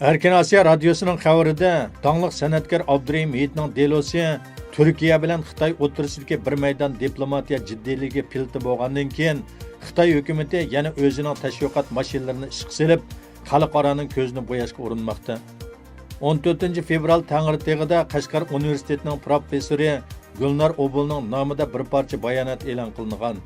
Erkin Asiya radiosunun xabarida tanglik sanatkar Abdurahim Heyitning delosi Türkiye bilan Xitoy o'rtasidagi bir maydon diplomatiya jiddiyligi pilti bo'lgandan keyin Xitoy hukumatı yana o'zining tashviqot mashinalarini ishga solib, xalqaroning ko'zini bo'yashga urinmoqda. 14 fevral Tangriteg'ida Qashqar universitetining professori Gulnar Obulning nomida bir parcha bayonot e'lon qilingan.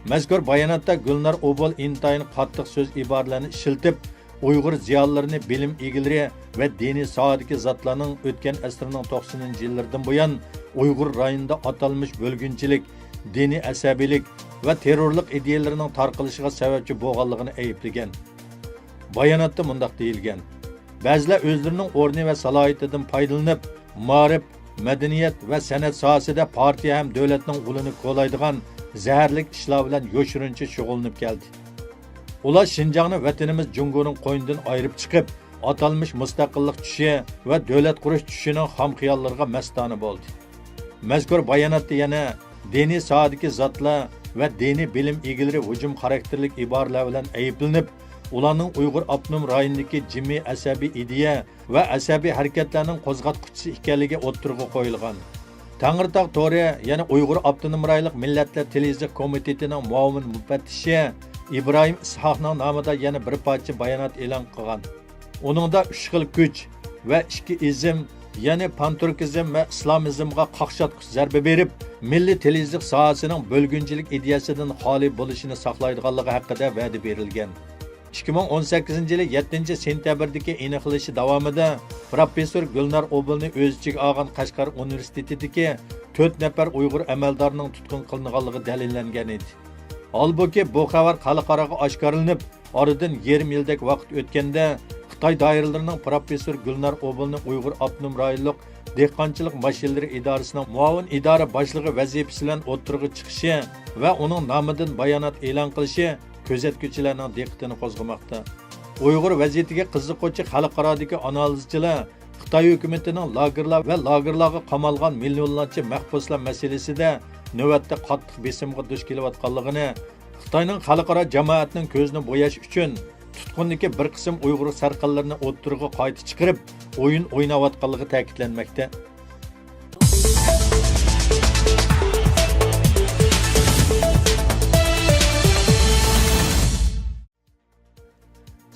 Mazkur bayonotda Gulnar Obul intayin qattiq so'z iboralarni ishiltib, Uyg'ur ziyolilarini bilim egilari va diniy sohadagi zotlarning o'tgan asrning 90-yillardan buyon Uyg'ur rayonida atalmış bo'lgunchilik, diniy asabiylik va terrorlik ideyalarining tarqalishiga sababchi bo'lganligini ayiblagan. Bayonotda mundaq deyilgan: Ba'zilar o'zlarining o'rni va salohiyatidan foydalanib, ma'rif, madaniyat va san'at sohasida partiya ham davlatning qo'lini qo'laydigan zaharlik ishlar bilan yoshirincha shug'ullanib keldi. Ular Şinjanni vatanimiz Jungoning qo'ynidan ayirib chiqib, atalmış mustaqillik tushi va davlat qurish tushining xam xiyollarga mastona bo'ldi. Mazkur bayonotda yana diniy sohadagi zotlar va diniy bilim egilari hujum xarakterlik iboralar bilan ayiblanib, ularning Uyg'ur avtonom rayonidagi jimi asabiy ideya va asabiy harakatlarning qo'zg'atquchisi ekanligi o'ttirg'i qo'yilgan. Tangirtog' to'ri yana Uyg'ur avtonom rayonlik millatlar televiziya komitetining muavin mufattishi İbrahim İshaqning nomida yana bir parcha bayonot e'lon qilgan. Uningda 3 xil kuch va 2 izm, ya'ni panturkizm va islomizmga qaqshatqich zarba berib, milliy televiziya sohasining bo'lgunchilik ideyasidan xoli bo'lishini saqlaydiganligi haqida va'da berilgan. 2018 yili 7 sentyabrdagi aniqlashi davomida professor Gulnar Obulni o'z ichiga olgan Qashqar universitetidagi 4 nafar Uyg'ur amaldorining tutqun qilinganligi dalillangan edi. Halbuki bu xabar xalqaroga oshkoralanib, oradan yarim yildek vaqt o'tganda Xitoy doiralarining professor Gulnar Obulni Uyg'ur avtonom rayonlik dehqonchilik mashinalari idorasining muavin idora boshlig'i vazifasi bilan o'tirg'i chiqishi va uning nomidan bayonot e'lon qilishi kuzatuvchilarning diqqatini qo'zg'amoqda. Uyg'ur vaziyatiga qiziquvchi xalqarodagi analizchilar Xitoy hukumatining lagerlar va lagerlarga qamalgan millionlarcha mahbuslar masalasida navbatda qattiq besimga duch kelayotganligini, Xitoyning xalqaro jamoatning ko'zini bo'yash uchun tutqundagi bir qism Uyg'ur sarqinlarini o'ttirg'i qayta chiqarib, o'yin o'ynayotganligi ta'kidlanmoqda.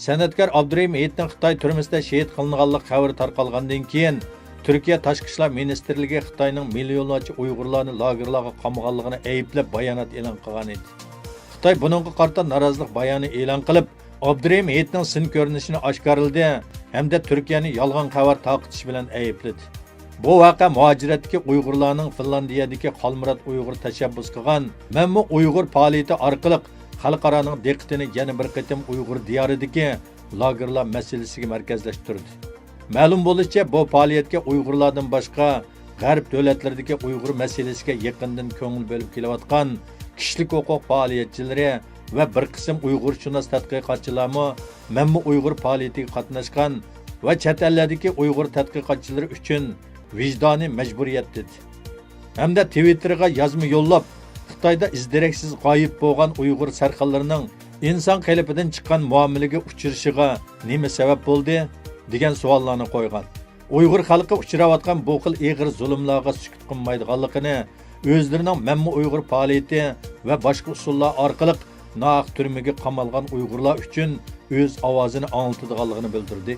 Sanatkar Abdurahim Heyitning Xitoy turmusida shahid qilinganlik xabari tarqalgandan keyin Türkiye Tashqi ishlar ministrligi Xitoyning millionlarcha Uyg'urlarni lagerlarga qamaganligini ayblab bayonot e'lon qilgan edi. Xitoy buningga qarata norozilik bayoni e'lon qilib, Abdurahim Heyitning sin ko'rinishini oshkorladi hamda Turkiyani yolg'on xabar taqitish bilan aybladi. Bu voqea muhojiratdagi Uyg'urlarning Finlandiyadagi Qalmurat Uyg'ur tashabbus qilgan Mammu Uyg'ur faoliyati orqali xalqaroning diqqatini yana bir qatim Uyg'ur diyoridagi lagerlar masalasiga markazlashtirdi. Ma'lum bo'lishicha, bu faoliyatga Uyg'urlardan boshqa G'arb davlatlaridagi Uyg'ur masalasiga yaqindan ko'ngil bo'lib kelayotgan kishilik huquq faoliyatchilari va bir qism Uyg'urshunos tadqiqotchilarmi Mammu Uyg'ur faoliyatiga qatnashgan va chet ellardagi Uyg'ur tadqiqotchilari uchun vijdoniy majburiyat dedi. Hamda Twitterga yozma yo'llab Xitoyda izdiraksiz g'oyib bo'lgan Uyg'ur sarqinlarining inson qalibidan chiqqan muomalaga uchrashiga nima sabab bo'ldi degan savollarni qo'ygan. Uyg'ur xalqi uchrayotgan bu xil ig'ir zulmlarga sukut qilmaydiganligini, o'zlarining Mammu Uyg'ur faoliyati va boshqa usullar orqali nohaq turmaga qamalgan Uyg'urlar uchun o'z ovozini anglitadiganligini bildirdi.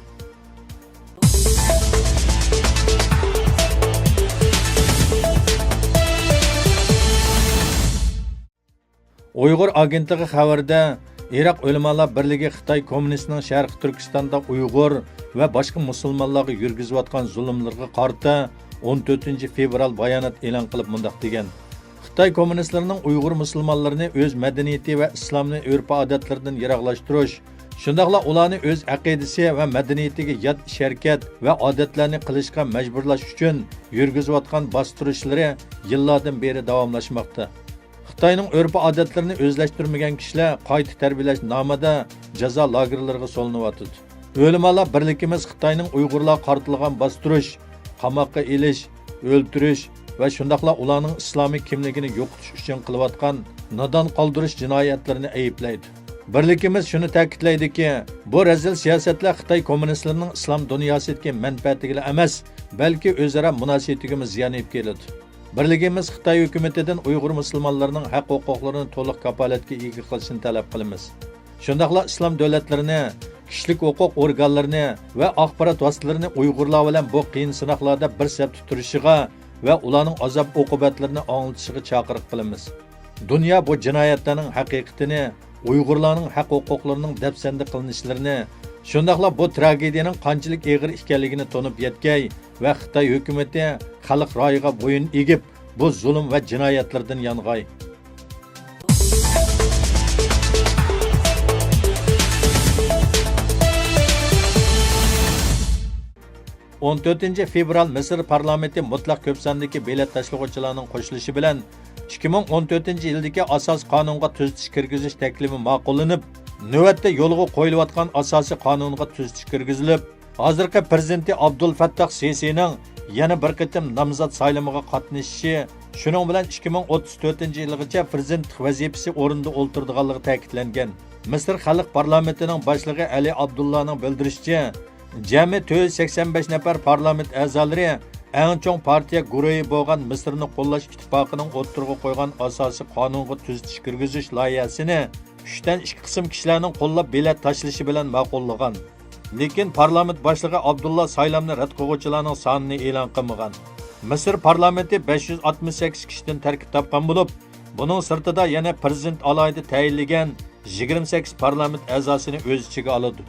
Uyg'ur agentligi xabarida Iroq ulamolar birligi Xitoy kommunistning Sharq Turkistonda Uyg'ur va boshqa musulmonlarga yurgizayotgan zulmlarga qarata 14 fevral bayonot e'lon qilib mundaq degan: Xitoy kommunistlarining Uyg'ur musulmonlarini o'z madaniyati va islomni urf-odatlaridan yiroqlashtirish, shundaqla ularni o'z aqidasi va madaniyatiga yot sharkat va odatlarni qilishga majburlash uchun yurgizayotgan bostirishlari yillardan beri davomlashmoqda. Xitoyning urf-odatlarini o'zlashtirmagan kishilar qayta tarbiyalash nomida jazo lagerlariga solinyapti. Ulamolar birligimiz Xitoyning Uyg'urlar qartilgan bostirish, qamoqqa elish, o'ltirish va shundaqla ularning islomiy kimligini yo'qotish uchun qilayotgan nodon qoldirish jinoyatlarini ayiblaydi. Birlikimiz shuni ta'kidlaydiki, bu razil siyosatlar Xitoy kommunistlarining islom dunyosidagi manfaatiga emas, balki o'zaro munosabatimizga ziyon yetib keladi. Birligimiz Xitoy hukumatidan Uyg'ur musulmonlarining haq-huquqlarini to'liq kapolatga ega qilishini talab qilamiz. Shundaqla islom davlatlarini, kishilik huquq organlarini va axborot vositalarini Uyg'urlar bilan bu qiyin sinoqlarda bir safda turishiga va ularning azob oqibatlarini anglatishiga chaqiriq qilamiz. Dunyo bu jinoyatlarning haqiqatini, Uyg'urlarning haq-huquqlarining dafsanda qilinishlarini, shundaqla bu tragediyaning qanchalik og'ir ekanligini to'nib yetgay va Xitoy hukumati xalq royiga bo'yin egib, bu zulm va jinoyatlardan yong'ay. 14 fevral Misr parlamenti mutlaq ko'p sondagi bilet tashlag'uvchilarning qo'shilishi bilan 2014 yildagi asos qonunga tuzitish kirgizish taklifi ma'qullanib, navbatda yo'lga qo'yilayotgan asosiy qonunga tuzitish kirgizilib, hozirgi prezidenti Abdul Fattah Sisining yana bir qatim nomzod saylamiga qatnashishi, shuning bilan 2034 yilgacha prezidentlik vazifasi o'rinda o'ltirdiganligi ta'kidlangan. Misr xalq parlamentining boshlig'i Ali Abdullahning bildirishicha, jami 485 nafar parlament a'zolari eng chong partiya guruhi bo'lgan Misrni qo'llash ittifoqining o'ttirg'i qo'ygan asosiy qonunga tuzitish kirgizish loyihasini 3 dan 2 qism kishilarning qo'llab bilet tashlashi bilan ma'qullagan. Lekin parlament boshlig'i Abdullah saylamni rad qiluvchilarning sonini e'lon qilmagan. Misr parlamenti 568 kishidan tarkib topgan bo'lib, buning sirtida yana prezident alohida tayinlagan 28 parlament a'zosini o'z ichiga oladi.